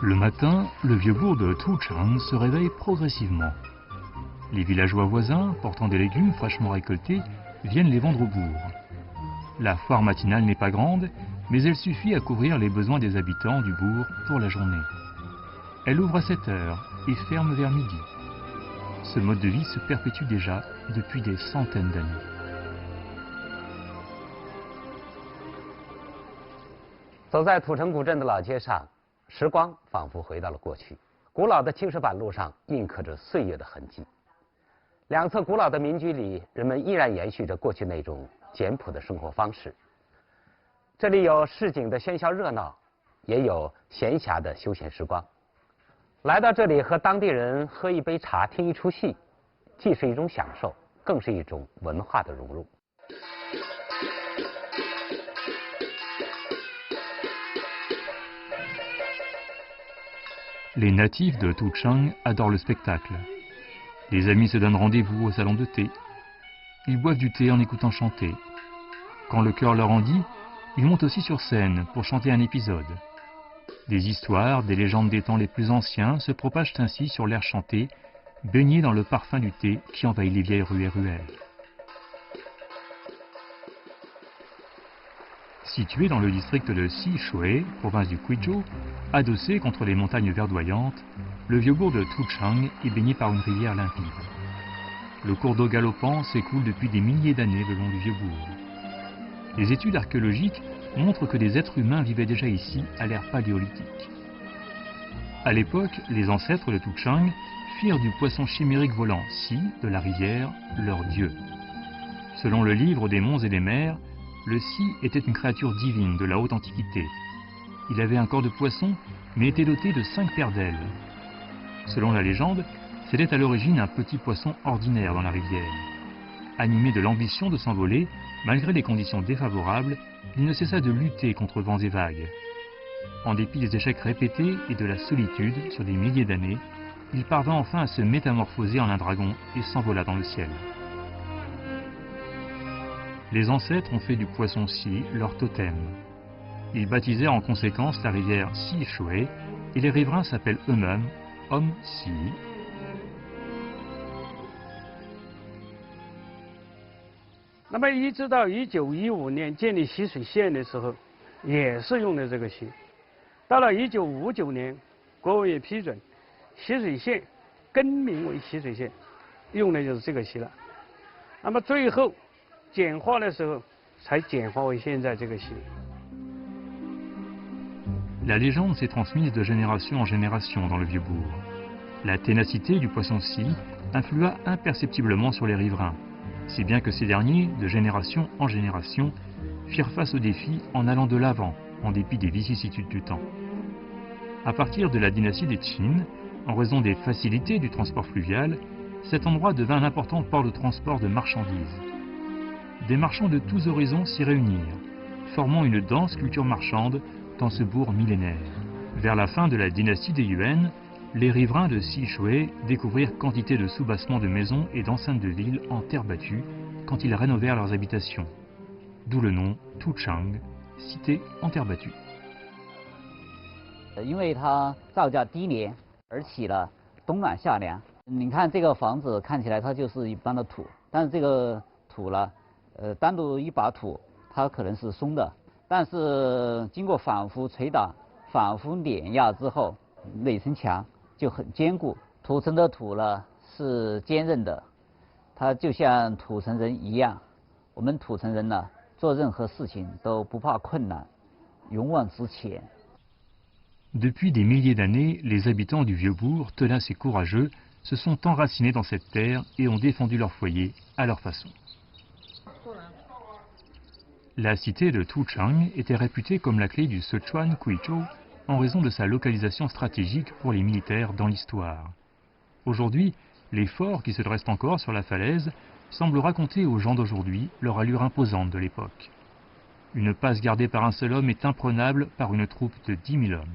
Le matin, le vieux bourg de Tuchang se réveille progressivement. Les villageois voisins, portant des légumes fraîchement récoltés, viennent les vendre au bourg. La foire matinale n'est pas grande, mais elle suffit à couvrir les besoins des habitants du bourg pour la journée. Elle ouvre à 7 heures et ferme vers midi. Ce mode de vie se perpétue déjà depuis des centaines d'années. 走在土城古镇的老街上，时光仿佛回到了过去。古老的青石板路上印刻着岁月的痕迹。两侧古老的民居里，人们依然延续着过去那种简朴的生活方式。这里有市井的喧嚣热闹，也有闲暇的休闲时光。来到这里和当地人喝一杯茶、听一出戏，既是一种享受，更是一种文化的融入。 Les natifs de Tuchang adorent le spectacle. Les amis se donnent rendez-vous au salon de thé. Ils boivent du thé en écoutant chanter. Quand le cœur leur en dit, ils montent aussi sur scène pour chanter un épisode. Des histoires, des légendes des temps les plus anciens se propagent ainsi sur l'air chanté, baignés dans le parfum du thé qui envahit les vieilles rues et ruelles. Situé dans le district de Xishui, province du Guizhou, adossé contre les montagnes verdoyantes, le vieux bourg de Tuchang est baigné par une rivière limpide. Le cours d'eau galopant s'écoule depuis des milliers d'années le long du vieux bourg. Les études archéologiques montrent que des êtres humains vivaient déjà ici à l'ère paléolithique. À l'époque, les ancêtres de Tuchang firent du poisson chimérique volant Si, de la rivière, leur dieu. Selon le livre des monts et des mers, le Si était une créature divine de la haute antiquité. Il avait un corps de poisson, mais était doté de 5 paires d'ailes. Selon la légende, c'était à l'origine un petit poisson ordinaire dans la rivière. Animé de l'ambition de s'envoler, malgré les conditions défavorables, il ne cessa de lutter contre vents et vagues. En dépit des échecs répétés et de la solitude sur des milliers d'années, il parvint enfin à se métamorphoser en un dragon et s'envola dans le ciel. Les ancêtres ont fait du poisson Si leur totem. Ils baptisèrent en conséquence la rivière Xishui et les riverains s'appellent eux-mêmes Hommes Si. 那么一直到1915年建立习水县的时候，也是用的这个习。到了1959年，国务院批准习水县更名为习水县，用的就是这个习了。那么最后简化的时候，才简化为现在这个习。 La légende s'est transmise de génération en génération dans le vieux bourg. La ténacité du poisson Si influa imperceptiblement sur les riverains, si bien que ces derniers, de génération en génération, firent face au défi en allant de l'avant, en dépit des vicissitudes du temps. À partir de la dynastie des Qin, en raison des facilités du transport fluvial, cet endroit devint un important port de transport de marchandises. Des marchands de tous horizons s'y réunirent, formant une dense culture marchande dans ce bourg millénaire. Vers la fin de la dynastie des Yuan, les riverains de Xishui découvrirent quantité de soubassements de maisons et d'enceintes de villes en terre battue quand ils rénovèrent leurs habitations. D'où le nom Tuchang, cité en terre battue. 因为它造价低廉，而起了冬暖夏凉。你看这个房子看起来它就是一般的土，但是这个土呢，单独一把土它可能是松的，但是经过反复捶打、反复碾压之后，内层墙就很坚固。土城的土呢是坚韧的，它就像土城人一样。我们土城人呢，做任何事情都不怕困难，勇往直前。 Depuis des milliers d'années, les habitants du vieux bourg, tenaces et courageux, se sont enracinés dans cette terre et ont défendu leur foyer à leur façon. La cité de Tuchang était réputée comme la clé du Sichuan Guizhou en raison de sa localisation stratégique pour les militaires dans l'histoire. Aujourd'hui, les forts qui se dressent encore sur la falaise semblent raconter aux gens d'aujourd'hui leur allure imposante de l'époque. Une passe gardée par un seul homme est imprenable par une troupe de 10 000 hommes.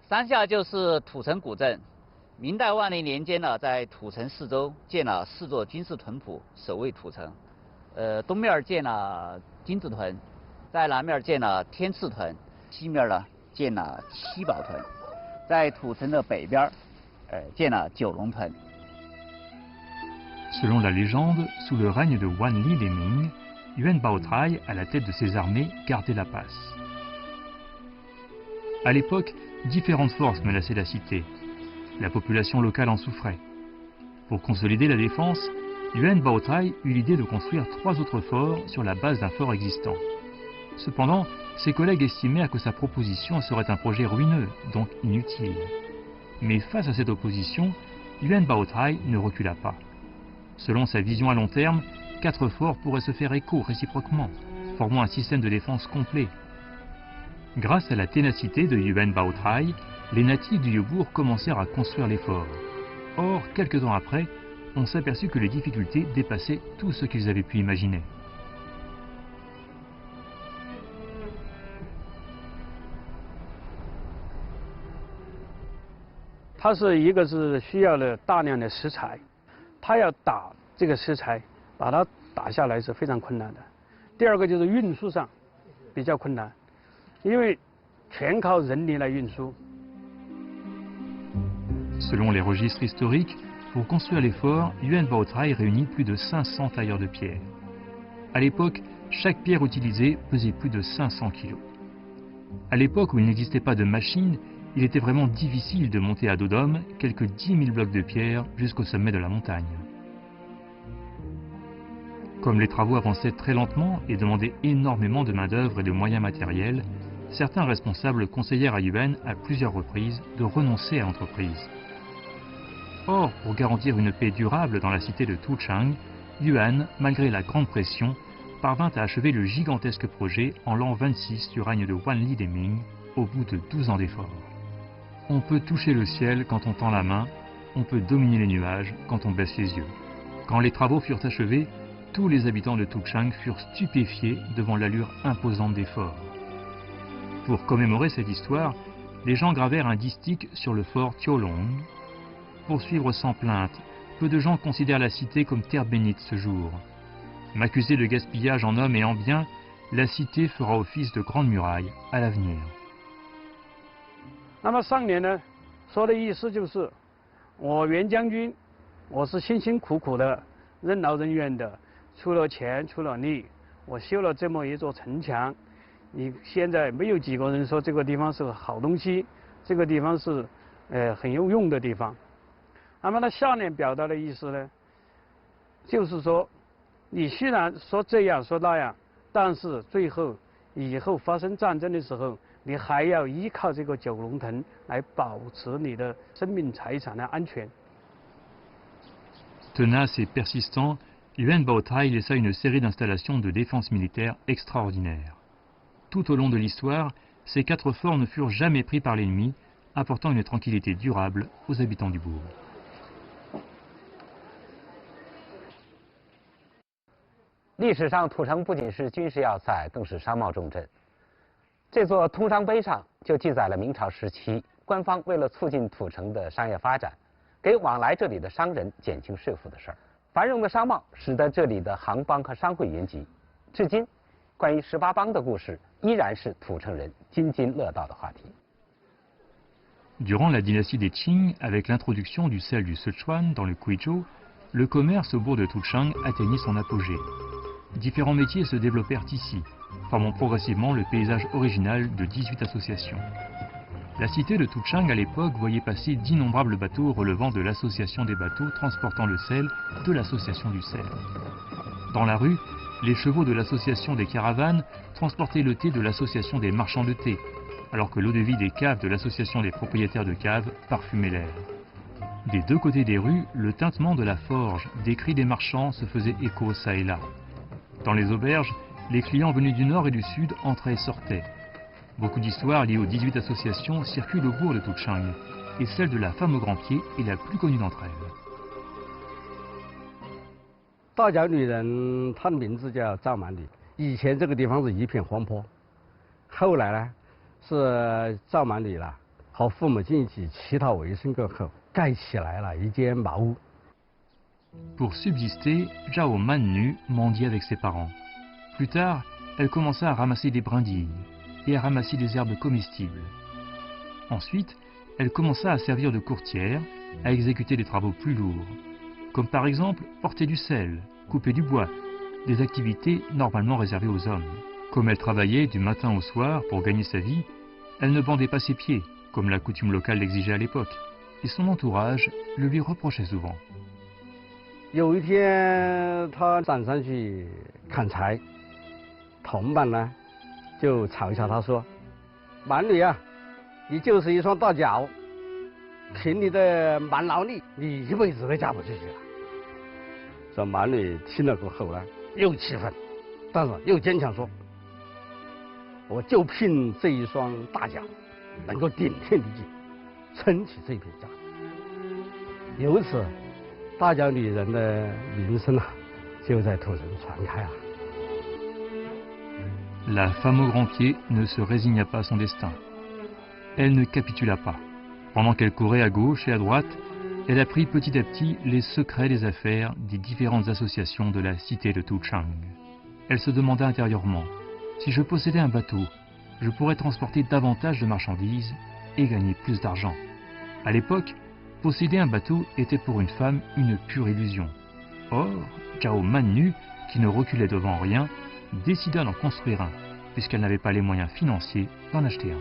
山下就是土城古镇。明代万历年间呢，在土城四周建了4座军事屯埔，守卫土城。东面建了金字屯，在南面建了天赐屯，西面呢建了七宝屯，在土城的北边，建了九龙屯。 Selon la légende, sous le règne de Wanli des Ming, Yuan Baotrai, à la tête de ses armées, gardait la passe. À l'époque, différentes forces menaçaient la cité. La population locale en souffrait. Pour consolider la défense, Yuan Baotrai eut l'idée de construire 3 autres forts sur la base d'un fort existant. Cependant, ses collègues estimèrent que sa proposition serait un projet ruineux, donc inutile. Mais face à cette opposition, Yuan Baotrai ne recula pas. Selon sa vision à long terme, 4 forts pourraient se faire écho réciproquement, formant un système de défense complet. Grâce à la ténacité de Yuan Baotrai, les natifs du Yobourg commencèrent à construire les forts. Or, quelques temps après, on s'aperçut que les difficultés dépassaient tout ce qu'ils avaient pu imaginer. 它是一个是需要了大量的石材，它要打这个石材，把它打下来是非常困难的。第二个就是运输上比较困难，因为全靠人力来运输。 Selon les registres historiques, pour construire les forts, Yuan Baotrai réunit plus de 500 tailleurs de pierre. À l'époque, chaque pierre utilisée pesait plus de 500 kg. À l'époque où il n'existait pas de machine, il était vraiment difficile de monter à dos d'homme quelques 10 000 blocs de pierre jusqu'au sommet de la montagne. Comme les travaux avançaient très lentement et demandaient énormément de main-d'œuvre et de moyens matériels, certains responsables conseillèrent à Yuan à plusieurs reprises de renoncer à l'entreprise. Or, pour garantir une paix durable dans la cité de Tuchang, Yuan, malgré la grande pression, parvint à achever le gigantesque projet en l'an 26 du règne de Wanli des Ming, au bout de 12 ans d'efforts. On peut toucher le ciel quand on tend la main, on peut dominer les nuages quand on baisse les yeux. Quand les travaux furent achevés, tous les habitants de Tuchang furent stupéfiés devant l'allure imposante des forts. Pour commémorer cette histoire, les gens gravèrent un distique sur le fort Tiolong. Pour suivre sans plainte, peu de gens considèrent la cité comme terre bénite ce jour. M'accusée de gaspillage en hommes et en biens, la cité fera office de grande muraille à l'avenir. 那么上联呢，说的意思就是，我袁将军，我是辛辛苦苦的、任劳任怨的，出了钱出了力，我修了这么一座城墙。你现在没有几个人说这个地方是个好东西，这个地方是很有用的地方。那么它下联表达的意思呢，就是说，你虽然说这样说那样，但是最后以后发生战争的时候，你还要依靠这个九龙屯来保持你的生命财产的安全。Tenace et persistant, Yuan Baotai laissa une série d'installations de défense militaire extraordinaires. Tout au long de l'histoire, ces 4 forts ne furent jamais pris par l'ennemi, apportant une tranquillité durable aux habitants du bourg. 历史上，土城不仅是军事要塞，更是商贸重镇。这座通商碑上就记载了明朝时期官方为了促进土城的商业发展，给往来这里的商人减轻税负的事儿。繁荣的商贸使得这里的行帮和商会云集。至今，关于18帮的故事依然是土城人津津乐道的话题。 Durant la dynastie des Qing, avec l'introduction du sel du Sichuan dans le Guizhou, le commerce au bourg de Tuchang atteignit son apogée. Différents métiers se développèrent ici, formant progressivement le paysage original de 18 associations. La cité de Tuchang à l'époque voyait passer d'innombrables bateaux relevant de l'association des bateaux transportant le sel de l'association du sel. Dans la rue, les chevaux de l'association des caravanes transportaient le thé de l'association des marchands de thé, alors que l'eau-de-vie des caves de l'association des propriétaires de caves parfumait l'air. Des 2 côtés des rues, le tintement de la forge, des cris des marchands se faisait écho çà et là. Dans les auberges, les clients venus du nord et du sud entraient et sortaient. Beaucoup d'histoires liées aux 18 associations circulent au bourg de Tuchang, et celle de la femme au grand pied est la plus connue d'entre elles. 大脚女人，她的名字叫赵满女。以前这个地方是一片荒坡，后来呢，是赵满女了和父母亲一起乞讨为生过后，盖起来了一间茅屋。 Pour subsister, Zhao Mannu mendiait avec ses parents. Plus tard, elle commença à ramasser des brindilles et à ramasser des herbes comestibles. Ensuite, elle commença à servir de courtière, à exécuter des travaux plus lourds, comme par exemple porter du sel, couper du bois, des activités normalement réservées aux hommes. Comme elle travaillait du matin au soir pour gagner sa vie, elle ne bandait pas ses pieds, comme la coutume locale l'exigeait à l'époque, et son entourage le lui reprochait souvent. 有一天，他山上去砍柴，同伴呢就嘲笑他说：“满女啊，你就是一双大脚，凭你的蛮劳力，你一辈子都嫁不出去了。”这满女听了过后呢，又气愤，但是又坚强说：“我就凭这一双大脚，能够顶天立地，撑起这片家。”由此， 大脚女人的名声啊，就在土城传开了。 La femme au grand pied ne se résigna pas à son destin. Elle ne capitula pas. Pendant qu'elle courait à gauche et à droite, elle apprit petit à petit les secrets des affaires des différentes associations de la cité de Tuchang. Elle se demanda intérieurement: si je possédais un bateau, je pourrais transporter davantage de marchandises et gagner plus d'argent. À l'époque, posséder un bateau était pour une femme une pure illusion. Or, Zhao Mannu, qui ne reculait devant rien, décida d'en construire un, puisqu'elle n'avait pas les moyens financiers d'en acheter un.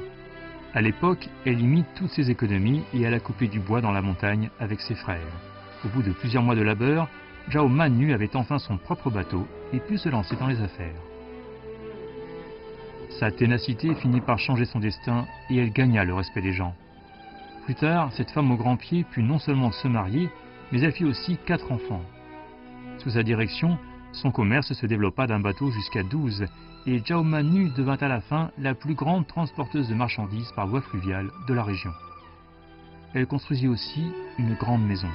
À l'époque, elle y mit toutes ses économies et alla couper du bois dans la montagne avec ses frères. Au bout de plusieurs mois de labeur, Zhao Mannu avait enfin son propre bateau et put se lancer dans les affaires. Sa ténacité finit par changer son destin et elle gagna le respect des gens. Plus tard, cette femme au grand pied put non seulement se marier, mais elle fit aussi 4 enfants. Sous sa direction, son commerce se développa d'un bateau jusqu'à 12, et Zhao Mannu devint à la fin la plus grande transporteuse de marchandises par voie fluviale de la région. Elle construisit aussi une grande maison.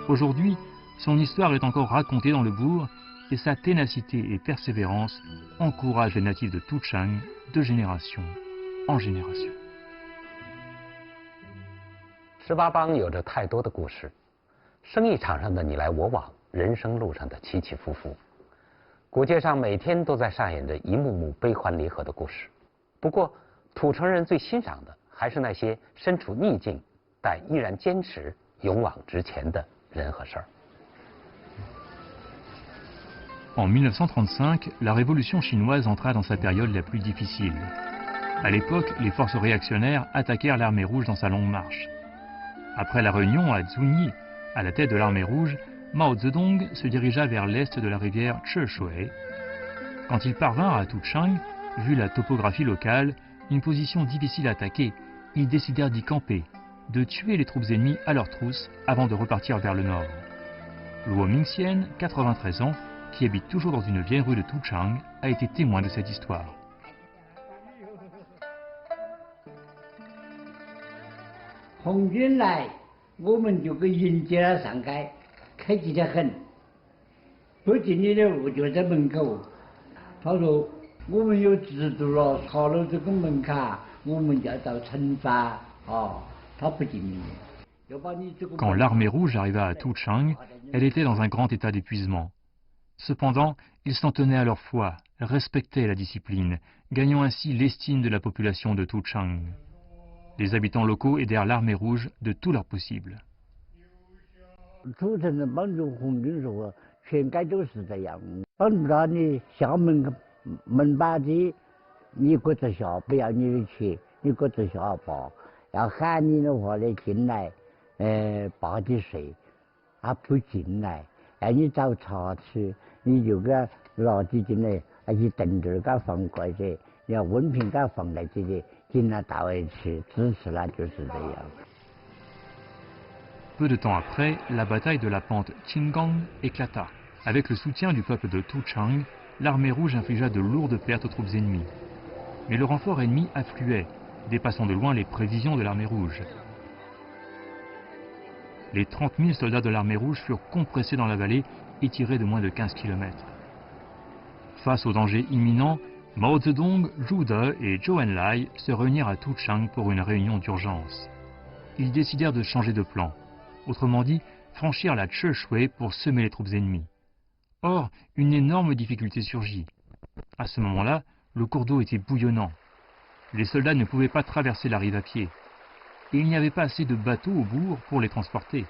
Aujourd'hui, son histoire est encore racontée dans le bourg, et sa ténacité et persévérance encouragent les natifs de Tuchang de génération en génération. 18帮有着太多的故事，生意场上的你来我往，人生路上的起起伏伏，古街上每天都在上演着一幕幕悲欢离合的故事。不过，土城人最欣赏的还是那些身处逆境但依然坚持勇往直前的人和事儿。En 1935, la révolution chinoise entra dans sa période la plus difficile. À l'époque, les forces réactionnaires attaquèrent l'armée rouge dans sa longue marche. Après la réunion à Zunyi, à la tête de l'armée rouge, Mao Zedong se dirigea vers l'est de la rivière Cheshui. Quand ils parvinrent à Tuchang, vu la topographie locale, une position difficile à attaquer, ils décidèrent d'y camper, de tuer les troupes ennemies à leur trousse avant de repartir vers le nord. Luo Mingxian, 93 ans, qui habite toujours dans une vieille rue de Tuchang, a été témoin de cette histoire. 红军来，我们就给迎接了上街，客气得很。不进你的屋就在门口。他说我们有制度了，查了这个门卡，我们就要遭惩罚。他不进你。 Quand l'armée rouge arriva à Tuchang, elle était dans un grand état d'épuisement. Cependant, ils s'en tenaient à leur foi, respectaient la discipline, gagnant ainsi l'estime de la population de Tuchang. Les habitants locaux aidèrent l'armée rouge de tout leur possible. 出城的帮助红军说，全街都是这样，帮不到你校门把子，你搁着下，不要你的钱，你搁着下吧。要喊你的话呢，进来。 报的税，他不进来，让你找茶吃，你就给他拿起进来，而且凳子给他放过去，要温瓶给他放在这里，进来到位吃，支持了就是这样。Peu de temps après, la bataille de la pente Qinggang éclata. Avec le soutien du peuple de Tuchang, l'armée rouge infligea de lourdes pertes aux troupes ennemies. Mais le renfort ennemi affluait, dépassant de loin les prévisions de l'armée rouge. Les 30 000 soldats de l'armée rouge furent compressés dans la vallée et tirés de moins de 15 km. Face au danger imminent, Mao Zedong, Zhu De et Zhou Enlai se réunirent à Tuchang pour une réunion d'urgence. Ils décidèrent de changer de plan, autrement dit, franchir la Che pour semer les troupes ennemies. Or, une énorme difficulté surgit. À ce moment-là, le cours d'eau était bouillonnant. Les soldats ne pouvaient pas traverser la rive à pied. Et il n'y avait pas assez de bateaux au bourg pour les transporter.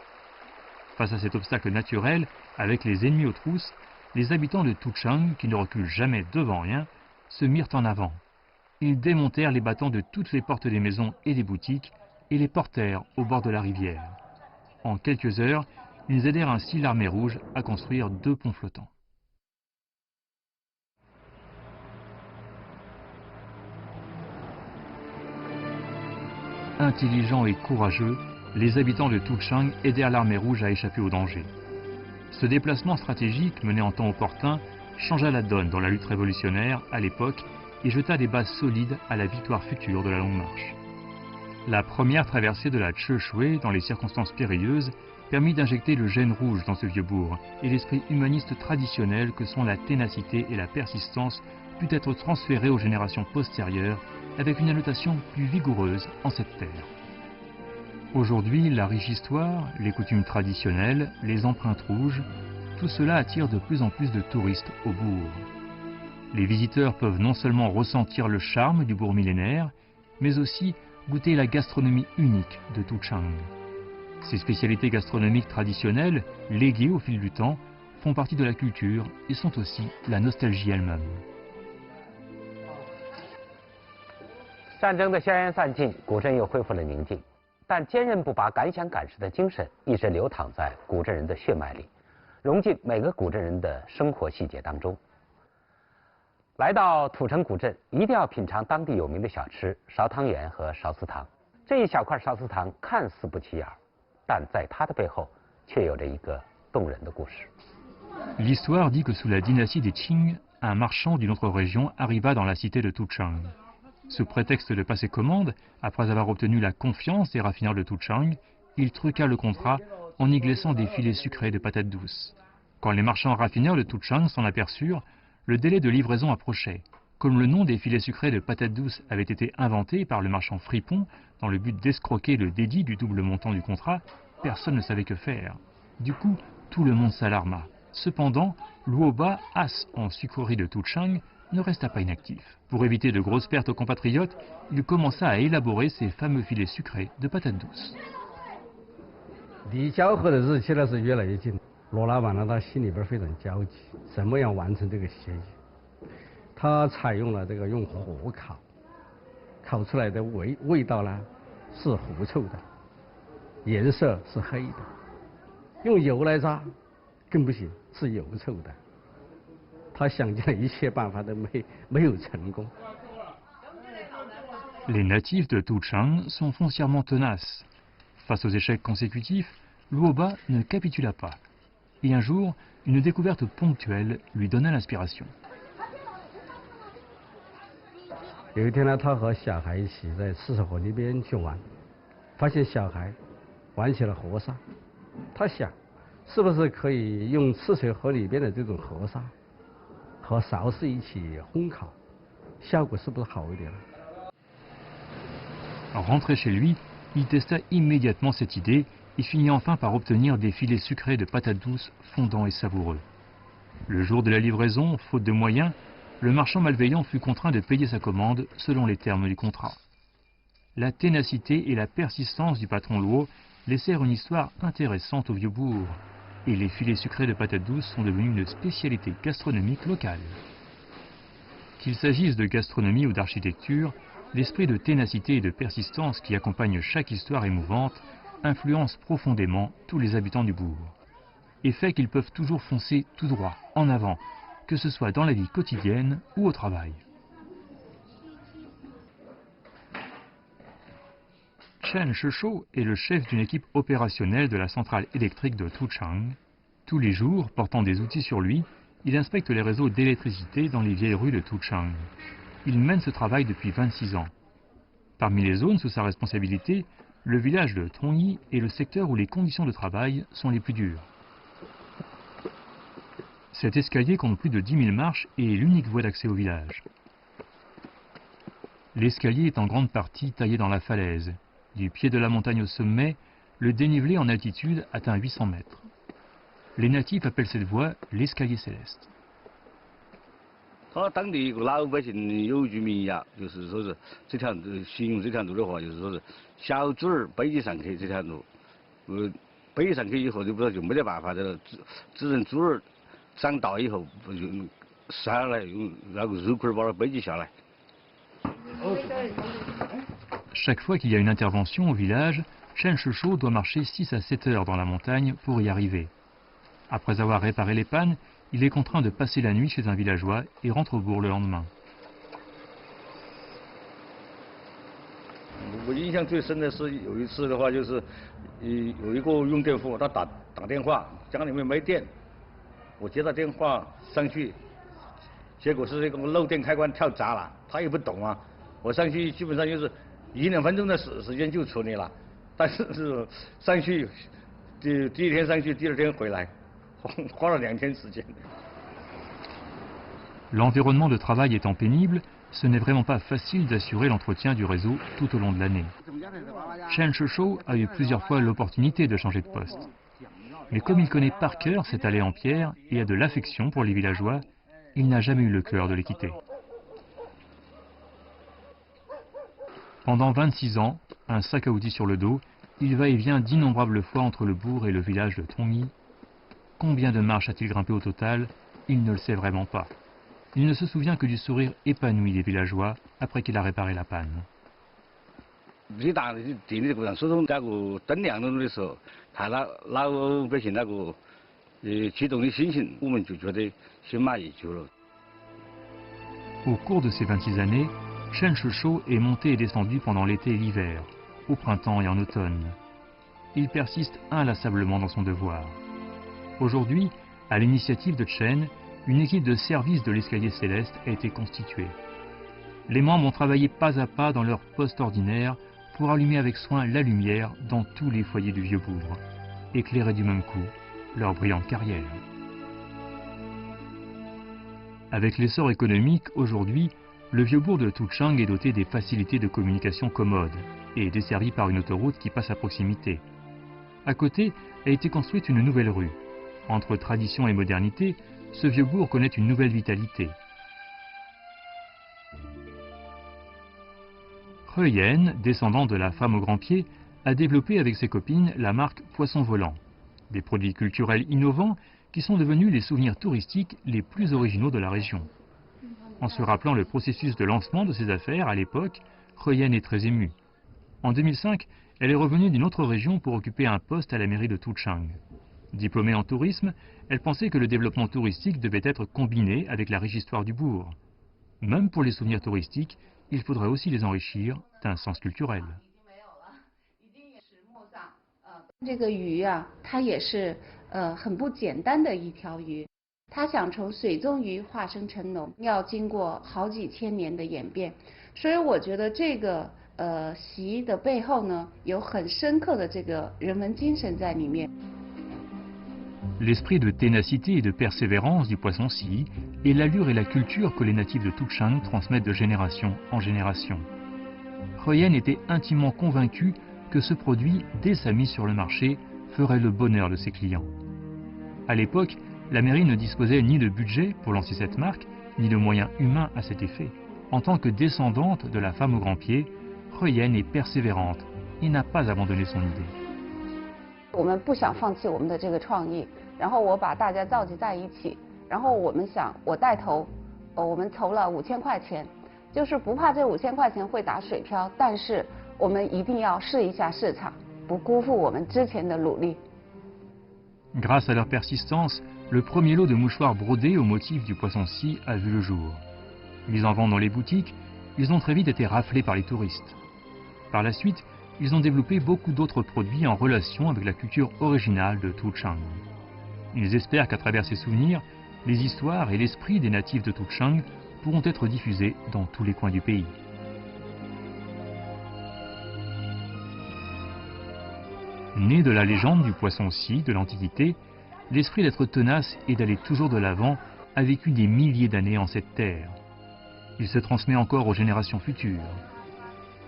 Face à cet obstacle naturel, avec les ennemis aux trousses, les habitants de Tuchang, qui ne reculent jamais devant rien, se mirent en avant. Ils démontèrent les battants de toutes les portes des maisons et des boutiques et les portèrent au bord de la rivière. En quelques heures, ils aidèrent ainsi l'armée rouge à construire 2 ponts flottants. Intelligents et courageux, les habitants de Tuchang aidèrent l'armée rouge à échapper au danger. Ce déplacement stratégique, mené en temps opportun, changea la donne dans la lutte révolutionnaire à l'époque et jeta des bases solides à la victoire future de la Longue Marche. La première traversée de la Che Shui dans les circonstances périlleuses permit d'injecter le gène rouge dans ce vieux bourg et l'esprit humaniste traditionnel que sont la ténacité et la persistance put être transféré aux générations postérieures avec une annotation plus vigoureuse en cette terre. Aujourd'hui, la riche histoire, les coutumes traditionnelles, les empreintes rouges, tout cela attire de plus en plus de touristes au bourg. Les visiteurs peuvent non seulement ressentir le charme du bourg millénaire, mais aussi goûter la gastronomie unique de Tuchang. Ces spécialités gastronomiques traditionnelles, léguées au fil du temps, font partie de la culture et sont aussi la nostalgie elle-même. 战争的硝烟散尽，古镇又恢复了宁静，但坚韧不拔、敢想敢试的精神一直流淌在古镇人的血脉里，融进每个古镇人的生活细节当中。来到土城古镇，一定要品尝当地有名的小吃烧汤圆和烧丝汤。这一小块烧丝汤看似不起眼，但在它的背后却有着一个动人的故事。L'histoire dit que sous la dynastie des Qing, un marchand d'une autre région arriva dans la cité de Tuchang. Sous prétexte de passer commande, après avoir obtenu la confiance des raffineurs de Tuchang, il truqua le contrat en y glissant des filets sucrés de patates douces. Quand les marchands raffineurs de Tuchang s'en aperçurent, le délai de livraison approchait. Comme le nom des filets sucrés de patates douces avait été inventé par le marchand Fripon dans le but d'escroquer le dédit du double montant du contrat, personne ne savait que faire. Du coup, tout le monde s'alarma. Cependant, Luoba, as en sucrerie de Tuchang, ne resta pas inactif. Pour éviter de grosses pertes aux compatriotes, il commença à élaborer ces fameux filets sucrés de patates douces. 离交合的日期呢是越来越近，罗老板呢他心里边非常焦急，怎么样完成这个协议？他采用了这个用火烤，烤出来的味道呢是狐臭的，颜色是黑的；用油来炸更不行，是油臭的。他想尽了一切办法都没有成功。Les natifs de Tuchang sont foncièrement tenaces. Face aux échecs consécutifs, Luoba ne capitula pas. et un jour, une découverte ponctuelle lui donna l'inspiration. 有一天呢，他和小孩一起在赤水河里边去玩，发现小孩玩起了河沙。他想，是不是可以用赤水河里边的这种河沙和苕丝一起烘烤，效果是不是好一点呢？ Rentré chez lui, il testa immédiatement cette idée et finit enfin par obtenir des filets sucrés de patates douces fondants et savoureux. Le jour de la livraison, faute de moyens, le marchand malveillant fut contraint de payer sa commande selon les termes du contrat. La ténacité et la persistance du patron Luo laissèrent une histoire intéressante au Vieux-Bourg, et les filets sucrés de patates douces sont devenus une spécialité gastronomique locale. Qu'il s'agisse de gastronomie ou d'architecture, l'esprit de ténacité et de persistance qui accompagne chaque histoire émouvante influence profondément tous les habitants du bourg, et fait qu'ils peuvent toujours foncer tout droit, en avant, que ce soit dans la vie quotidienne ou au travail. Chen Shishou est le chef d'une équipe opérationnelle de la centrale électrique de Tuchang. Tous les jours, portant des outils sur lui, il inspecte les réseaux d'électricité dans les vieilles rues de Tuchang. Il mène ce travail depuis 26 ans. Parmi les zones sous sa responsabilité, le village de Tongyi est le secteur où les conditions de travail sont les plus dures. Cet escalier compte plus de 10 000 marches et est l'unique voie d'accès au village. L'escalier est en grande partie taillé dans la falaise. Du pied de la montagne au sommet, le dénivelé en altitude atteint 800 mètres. Les natifs appellent cette voie l'escalier céleste. 他当地一个老百姓有句民谣，就是说是这条形容这条路的话，就是说是小猪儿背起上去这条路，背上去以后就不知道就没得办法了，只能猪儿长大以后用下来用那个肉棍把它背起下来。Chaque fois qu'il y a une intervention au village, Chen Shishou doit marcher 6 à 7 heures dans la montagne pour y arriver. Après avoir réparé les pannes, il est contraint de passer la nuit chez un villageois et rentre au bourg le lendemain. 我印象最深的是有一次的话，就是有一个用电户他打电话，家里面没电，我接到电话上去，结果是这个漏电开关跳闸了，他也不懂啊，我上去基本上就是1-2分钟的时间就处理了，但是上去第一天上去，第2天回来。 花了2天时间。 L'environnement de travail étant pénible, ce n'est vraiment pas facile d'assurer l'entretien du réseau tout au long de l'année. Chen Shishou a eu plusieurs fois l'opportunité de changer de poste. Mais comme il connaît par cœur cette allée en pierre et a de l'affection pour les villageois, il n'a jamais eu le cœur de les quitter. Pendant 26 ans, un sac à outils sur le dos, il va et vient d'innombrables fois entre le bourg et le village de Tongyi. Combien de marches a-t-il grimpé au total? Il ne le sait vraiment pas. Il ne se souvient que du sourire épanoui des villageois après qu'il a réparé la panne. 最大的电力故障，手动那个灯亮了的时候，看老百姓那个激动的心情，我们就觉得心满意足了。 Au cours de ces 26 années, Chen Shishou est monté et descendu pendant l'été et l'hiver, au printemps et en automne. Il persiste inlassablement dans son devoir. Aujourd'hui, à l'initiative de Chen, une équipe de service de l'escalier céleste a été constituée. Les membres ont travaillé pas à pas dans leur poste ordinaire pour allumer avec soin la lumière dans tous les foyers du Vieux-Bourg, éclairer du même coup leur brillante carrière. Avec l'essor économique, aujourd'hui, le Vieux-Bourg de Tuchang est doté des facilités de communication commodes et desservi par une autoroute qui passe à proximité. À côté a été construite une nouvelle rue. Entre tradition et modernité, ce vieux bourg connaît une nouvelle vitalité. He Yen, descendant de la femme au grand pied, a développé avec ses copines la marque Poisson Volant, des produits culturels innovants qui sont devenus les souvenirs touristiques les plus originaux de la région. En se rappelant le processus de lancement de ces affaires à l'époque, He Yen est très émue. En 2005, elle est revenue d'une autre région pour occuper un poste à la mairie de Tuchang. Diplômée en tourisme, elle pensait que le développement touristique devait être combiné avec la riche histoire du bourg. Même pour les souvenirs touristiques, il faudrait aussi les enrichir d'un sens culturel. 这个鱼啊，它也是很不简单的一条鱼。它想从水中鱼化身成龙，要经过好几千年的演变。所以我觉得这个席的背后呢，有很深刻的这个人文精神在里面。L'esprit de ténacité et de persévérance du poisson scie est l'allure et la culture que les natifs de Tuchang transmettent de génération en génération. Ruyen était intimement convaincu que ce produit, dès sa mise sur le marché, ferait le bonheur de ses clients. À l'époque, la mairie ne disposait ni de budget pour lancer cette marque, ni de moyens humains à cet effet. En tant que descendante de la femme au grand pied, Ruyen est persévérante et n'a pas abandonné son idée. 我们不想放弃我们的这个创意，然后我把大家召集在一起，然后我们想，我带头，我们筹了5000块钱，就是不怕这5000块钱会打水漂，但是我们一定要试一下市场，不辜负我们之前的努力。Grâce à leur persistance, le premier lot de mouchoirs brodés au motif du poisson scie a vu le jour. Mis en vente dans les boutiques, ils ont très vite été raflés par les touristes. Par la suite, ils ont développé beaucoup d'autres produits en relation avec la culture originale de Tuchang. Ils espèrent qu'à travers ces souvenirs, les histoires et l'esprit des natifs de Tuchang pourront être diffusés dans tous les coins du pays. Né de la légende du poisson scie de l'Antiquité, l'esprit d'être tenace et d'aller toujours de l'avant a vécu des milliers d'années en cette terre. Il se transmet encore aux générations futures.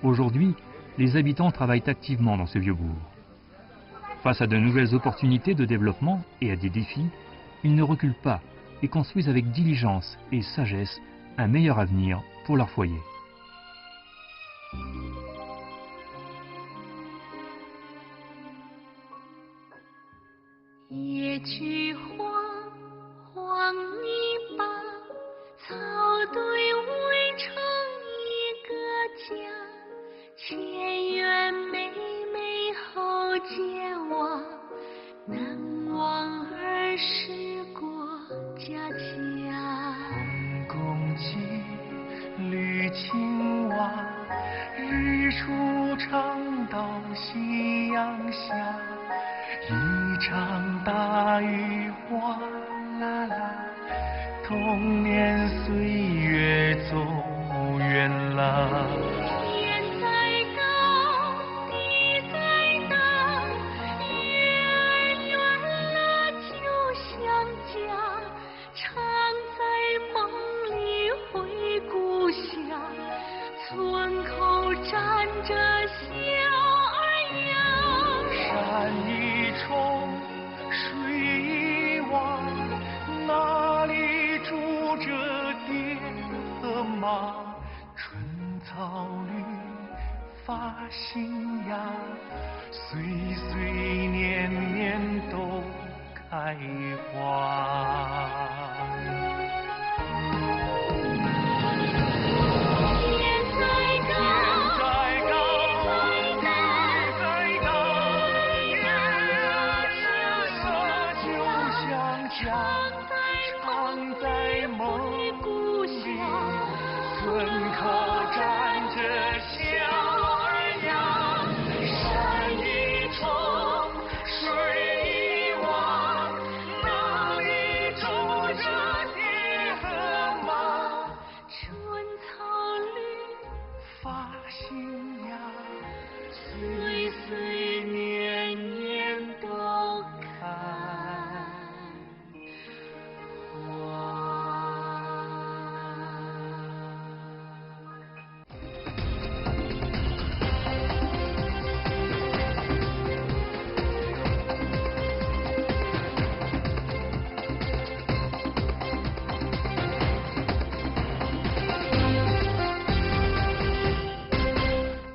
Aujourd'hui, les habitants travaillent activement dans ce vieux bourg. Face à de nouvelles opportunités de développement et à des défis, ils ne reculent pas et construisent avec diligence et sagesse un meilleur avenir pour leur foyer. 野菊花黄泥巴，草堆围成一个家。前园妹妹后结娃，难忘儿时过家家。公鸡绿青蛙，日出常到夕阳下。一场大雨哗啦啦，童年岁月走远了。天再高，地再大，月儿圆了就像家，常在梦里回故乡，村口站着小儿呀。山一重，水一洼，那里住着爹和妈？春草绿，发新芽，岁岁年年都开花。常在梦里，村口站着小儿呀。山一重，水一洼，那里住着爹和妈？春草绿，发新芽。